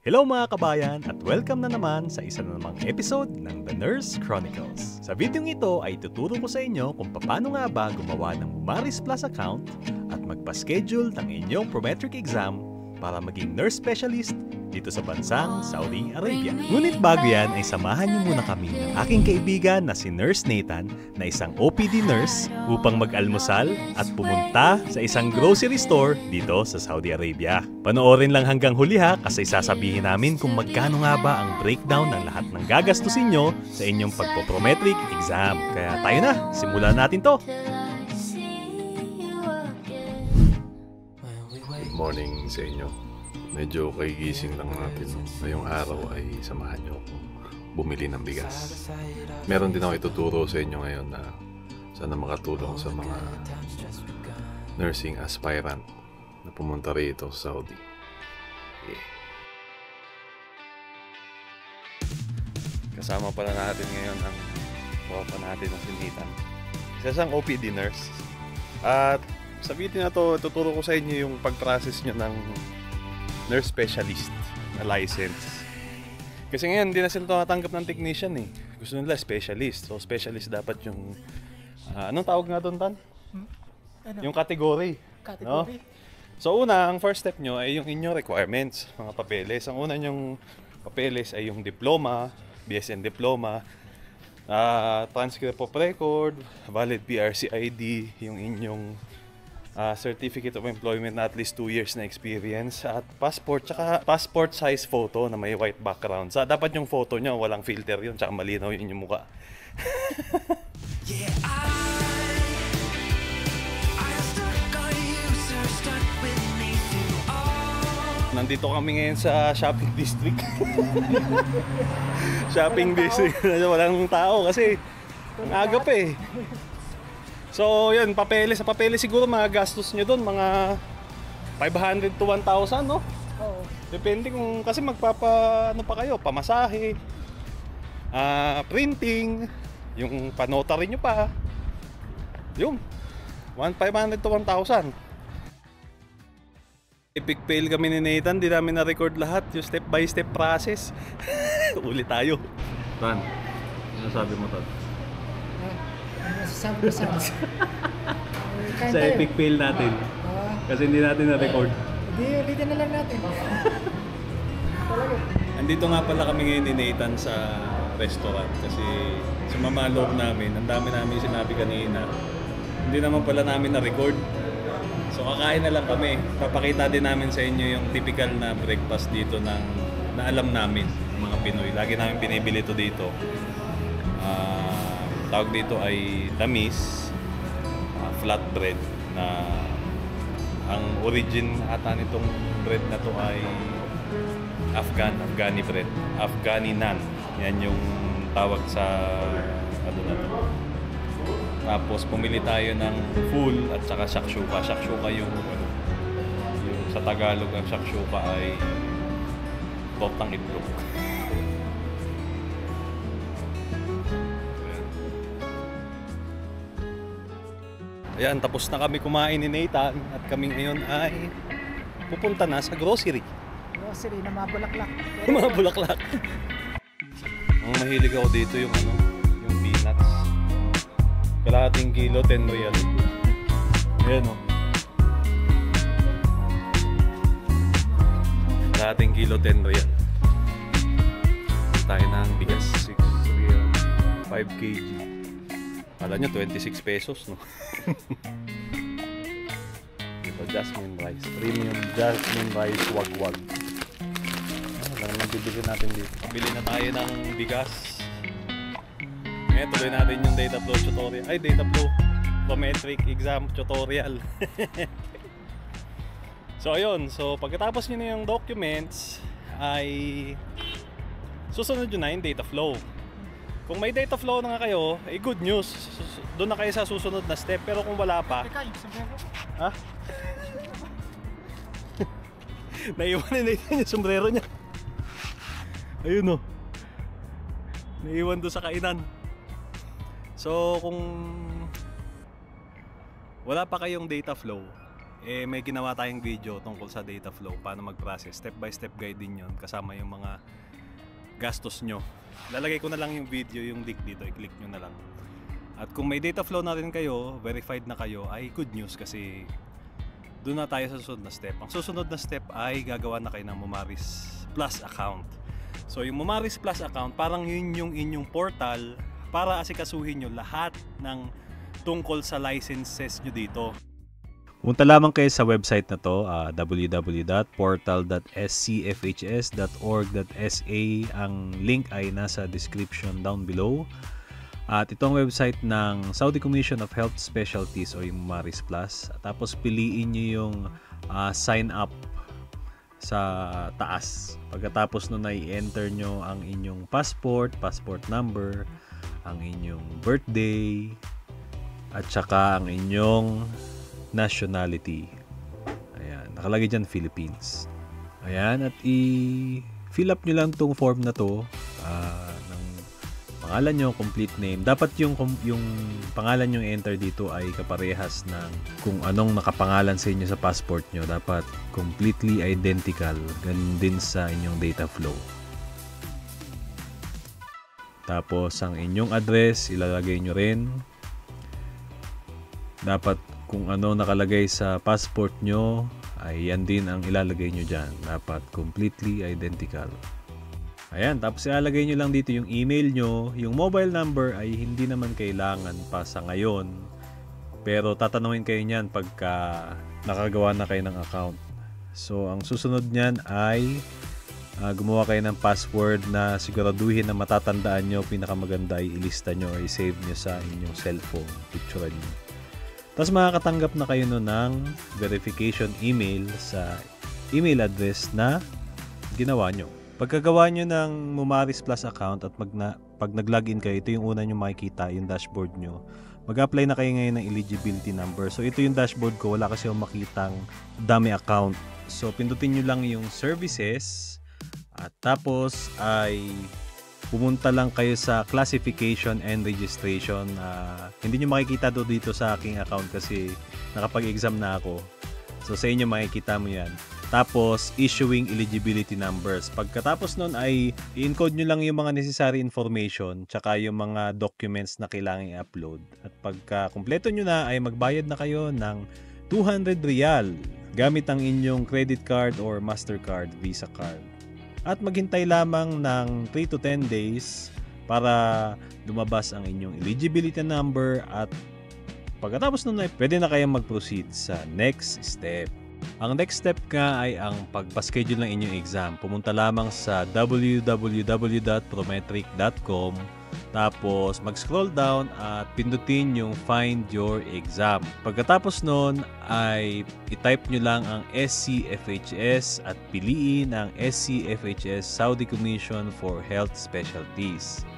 Hello mga kabayan at welcome na naman sa isa na namang episode ng The Nurse Chronicles. Sa videong ito ay tuturo ko sa inyo kung paano nga ba gumawa ng Umaris Plus account at magpa-schedule ng inyong prometric exam para maging nurse specialist dito sa bansang Saudi Arabia. Ngunit bago yan ay samahan niyo muna kami ng aking kaibigan na si Nurse Nathan na isang OPD nurse upang mag-almusal at pumunta sa isang grocery store dito sa Saudi Arabia. Panoorin lang hanggang huli ha kasi sasabihin namin kung magkano nga ba ang breakdown ng lahat ng gagastusin nyo sa inyong pagpoprometric exam. Kaya tayo na, simulan natin to! Good morning sa inyo. Medyo kaigising lang natin. Ngayong araw ay samahan nyo ako bumili ng bigas. Meron din ako ituturo sa inyo ngayon na sana makatulong sa mga nursing aspirant na pumunta rito sa Saudi. Kasama pala natin ngayon ang papa natin na si Nathan. Isang OPD nurse. At sa video na to, tuturo ko sa inyo yung pag-process nyo ng nurse specialist na license. Kasi ngayon, hindi na sila tumatanggap ng technician eh. Gusto nila specialist. So, specialist dapat yung... anong tawag nga doon, Tan? Ano? Yung category. No? So, una, ang first step nyo ay yung inyong requirements, mga papeles. Ang una nyong papeles ay yung diploma, BSN diploma, transcript of record, valid PRC ID, yung inyong certificate of employment na at least 2 years na experience at passport, tsaka passport size photo na may white background. So, dapat yung photo nyo, walang filter yun, tsaka malinaw yun yung mukha. Nandito kami ngayon sa shopping district. Shopping district na walang tao kasi ang aga pa eh. So, yun, papeles. Sa papeles siguro mga gastos nyo doon, mga 500 to 1,000, no? Oo. Depende kung, kasi ano pa kayo, pamasahe, printing, yung panotary nyo pa. Yun, 500 to 1,000. Epic fail kami ni Nathan, di namin na-record lahat, yung step by step process. Ulit tayo. Tan, ano sabi mo, Tan? Masasabi ko sa Sa epic fail natin. Kasi hindi natin na-record. Hindi, ulitin na lang natin. Andito nga pala kami ngayon ni Nathan sa restaurant. Kasi sa mamaloob namin, ang dami namin sinabi kanina. Hindi naman pala namin na-record. So kakain na lang kami. Papakita din namin sa inyo yung typical na breakfast dito na alam namin, ng mga Pinoy. Lagi namin binibili ito dito. Tawag dito ay tamis, flatbread na ang origin ata nitong bread na to ay Afghani bread, Afghani naan. Yan yung tawag sa ano na to. Tapos pumili tayo ng full at saka shakshuka. Shakshuka yung sa Tagalog ang shakshuka ay tortang itlog. Ayan, tapos na kami kumain ni Nathan at kami ngayon ay pupunta na sa grocery. Grocery na mga bulaklak. Mga bulaklak. Ang mahilig ako dito yung yung peanuts. Kalahating kilo, 10 real. Ayan o. Kalahating kilo, 10 real. Tayo ng bigas, 6 real, 5 kg. Kala nyo, 26 pesos, no? Ito, jasmine rice. Premium jasmine rice, wag-wag. Ano lang ang bibili natin dito? Pabili na tayo ng bigas. Ngayon, tuloy natin yung data flow tutorial. Ay, data flow prometric exam tutorial. So, ayun. So, pagkatapos nyo na yung documents, ay susunod nyo na yung data flow. Kung may data flow na nga kayo, eh good news. Doon na kayo sa susunod na step. Pero kung wala pa... Ha? Naiwan na Nathan yung sombrero niya. Ayun o. Naiwan doon sa kainan. So kung wala pa kayong data flow, may ginawa tayong video tungkol sa data flow, paano mag-process. Step by step guide din yun, kasama yung mga gastos nyo. Lalagay ko na lang yung video, yung link dito, i-click nyo na lang. At kung may data flow na rin kayo, verified na kayo, ay good news kasi doon na tayo sa susunod na step. Ang susunod na step ay gagawa na kayo ng Mumaris Plus account. So yung Mumaris Plus account, parang yun yung inyong portal para asikasuhin nyo lahat ng tungkol sa licenses nyo dito. Punta lamang kayo sa website na to, www.portal.scfhs.org.sa. Ang link ay nasa description down below. At itong website ng Saudi Commission of Health Specialties o yung Mumaris Plus. Tapos piliin nyo yung sign up sa taas. Pagkatapos nun ay enter nyo ang inyong passport number, ang inyong birthday, at saka ang inyong nationality. Ayan, nakalagay dyan Philippines. Ayan, at i-fill up nyo lang tong form na to ng pangalan nyo, complete name. Dapat yung pangalan nyo enter dito ay kaparehas ng kung anong nakapangalan sa inyo sa passport nyo. Dapat completely identical. Ganun din sa inyong data flow. Tapos ang inyong address, ilalagay nyo rin. Dapat kung ano nakalagay sa passport nyo, ay yan din ang ilalagay nyo dyan. Dapat completely identical. Ayan, tapos ilalagay nyo lang dito yung email nyo. Yung mobile number ay hindi naman kailangan pa sa ngayon. Pero tatanungin kayo niyan pagka nakagawa na kayo ng account. So, ang susunod niyan ay gumawa kayo ng password na siguraduhin na matatandaan nyo. Pinakamaganda ay ilista nyo o i-save nyo sa inyong cellphone. Picture nyo. Tapos makakatanggap na kayo ng verification email sa email address na ginawa nyo. Pagkagawa nyo ng Mumaris Plus account at pag nag-login kayo, ito yung una nyo makikita, yung dashboard nyo. Mag-apply na kayo ngayon ng eligibility number. So ito yung dashboard ko, wala kasi akong makitang dami account. So pindutin nyo lang yung services at tapos ay pumunta lang kayo sa classification and registration. Hindi nyo makikita dito sa aking account kasi nakapag-exam na ako. So sa inyo makikita mo yan. Tapos, issuing eligibility numbers. Pagkatapos nun ay i-encode nyo lang yung mga necessary information tsaka yung mga documents na kailangan i-upload. At pagka kumpleto nyo na ay magbayad na kayo ng 200 riyal gamit ang inyong credit card or Mastercard, Visa card. At maghintay lamang ng 3 to 10 days para lumabas ang inyong eligibility number at pagkatapos nun ay pwede na kayong mag-proceed sa next step. Ang next step nga ay ang pagpaschedule ng inyong exam. Pumunta lamang sa www.prometric.com tapos mag-scroll down at pindutin yung Find Your Exam. Pagkatapos nun ay i-type nyo lang ang SCFHS at piliin ang SCFHS Saudi Commission for Health Specialties.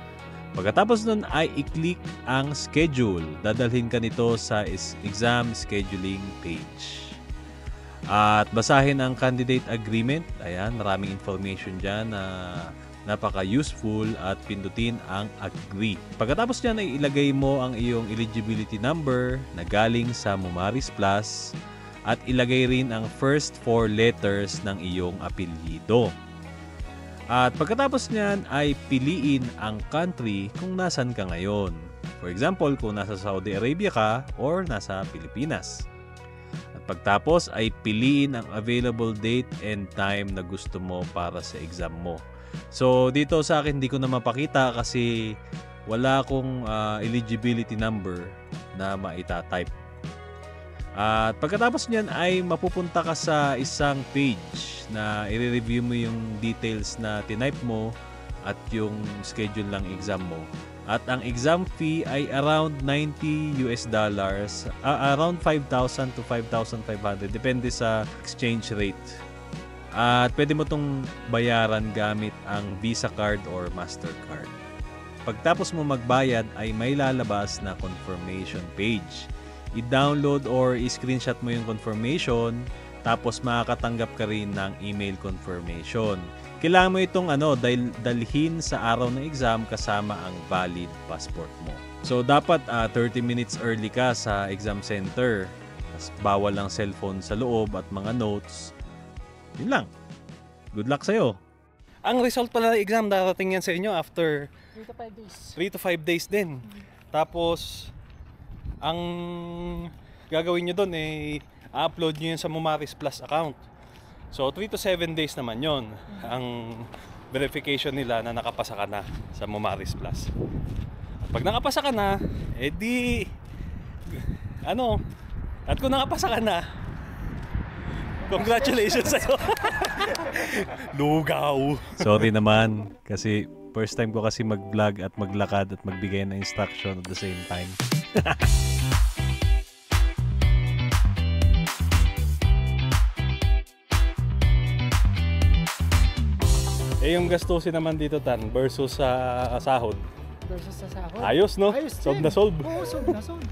Pagkatapos nun ay i-click ang schedule. Dadalhin ka nito sa exam scheduling page. At basahin ang candidate agreement. Ayan, maraming information dyan na napaka-useful at pindutin ang agree. Pagkatapos dyan ay ilagay mo ang iyong eligibility number na galing sa Mumaris Plus at ilagay rin ang first 4 letters ng iyong apelyido. At pagkatapos nyan ay piliin ang country kung nasan ka ngayon. For example, kung nasa Saudi Arabia ka or nasa Pilipinas. At pagtapos ay piliin ang available date and time na gusto mo para sa exam mo. So dito sa akin hindi ko na mapakita kasi wala akong eligibility number na maita-type. At pagkatapos niyan ay mapupunta ka sa isang page na i-review mo yung details na tinype mo at yung schedule ng exam mo. At ang exam fee ay around $90 around 5,000 to 5,500 depende sa exchange rate. At pwede mo tong bayaran gamit ang Visa card or Mastercard. Pagtapos mo magbayad ay may lalabas na confirmation page. I-download or i-screenshot mo yung confirmation tapos makakatanggap ka rin ng email confirmation. Kailangan mo itong dalhin sa araw ng exam kasama ang valid passport mo. So dapat 30 minutes early ka sa exam center Mas bawal lang cellphone sa loob at mga notes. Yun lang. Good luck sa'yo. Ang result pala ng exam, darating yan sa inyo after 3 to 5 days. 3 to 5 days din. Tapos, ang gagawin nyo doon upload nyo yun sa Mumaris Plus account. So, 3 to 7 days naman yon ang verification nila na nakapasa ka na sa Mumaris Plus. Pag nakapasa ka na, at kung nakapasa ka na, congratulations sa'yo. Lugaw. Sorry naman kasi first time ko kasi mag-vlog at maglakad at magbigay ng instruction at the same time. Yung gastusin naman dito Tan versus sa sahod. Versus sa sahod. Ayos no? Ayos Solve din. na solve. Oo, solve na solve.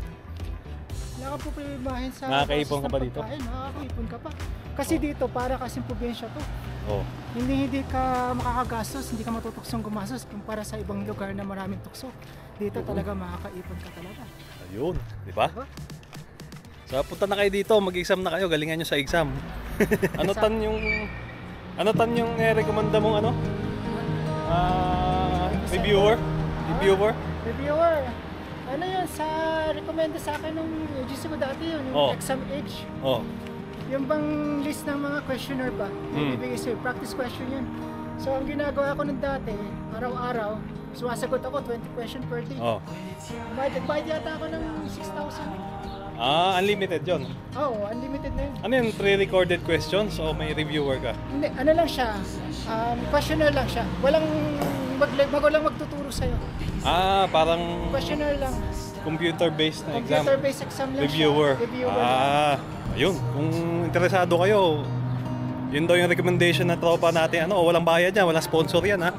Wala ka po primahin sa Nakakaipon ka gastos pa ng dito? pagkain, nakakaipon ka pa. Kasi dito, para kasing probinsya to. Oh. Hindi ka makakagastos, hindi ka matutuksong gumastos kumpara sa ibang lugar na maraming tukso. Dito talaga makakaipon ka talaga. Ayun, di ba? Diba? So punta na kayo dito, mag-exam na kayo, galingan nyo sa exam. Ano tan yung rekomenda mong reviewer? Reviewer. Ano yun, recommenda sa akin nung agency ko dati yun, yung Exam Edge. Oh. Yung bang list ng mga questionnaire ba, ibibigay sa'yo, practice question yun. So ang ginagawa ko nung dati, araw-araw, sumasagot ako 20 question per day. Oh. Bayad yata ako ng 6,000. Unlimited yon. Oo, unlimited na yun. Ano yun, pre-recorded questions o may reviewer ka? Hindi, ano lang siya, questionnaire lang siya. Walang magtuturo sa'yo. Parang Questionnaire lang. computer-based na exam. Computer-based exam lang Reviewer. siya. Reviewer lang. Ayun. Kung interesado kayo, yun daw yung recommendation ng tropa natin. Walang bayad yan, walang sponsor yan ha.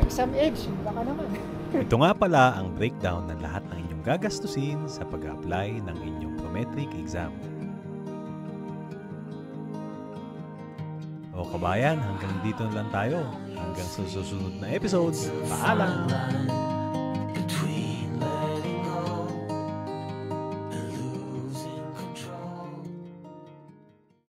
Exam Edge, baka naman. Ito nga pala ang breakdown ng lahat ng inyong gagastusin sa pag-apply ng inyong Prometric exam. O kabayan, hanggang dito na lang tayo. Hanggang sa susunod na episodes. Paalam!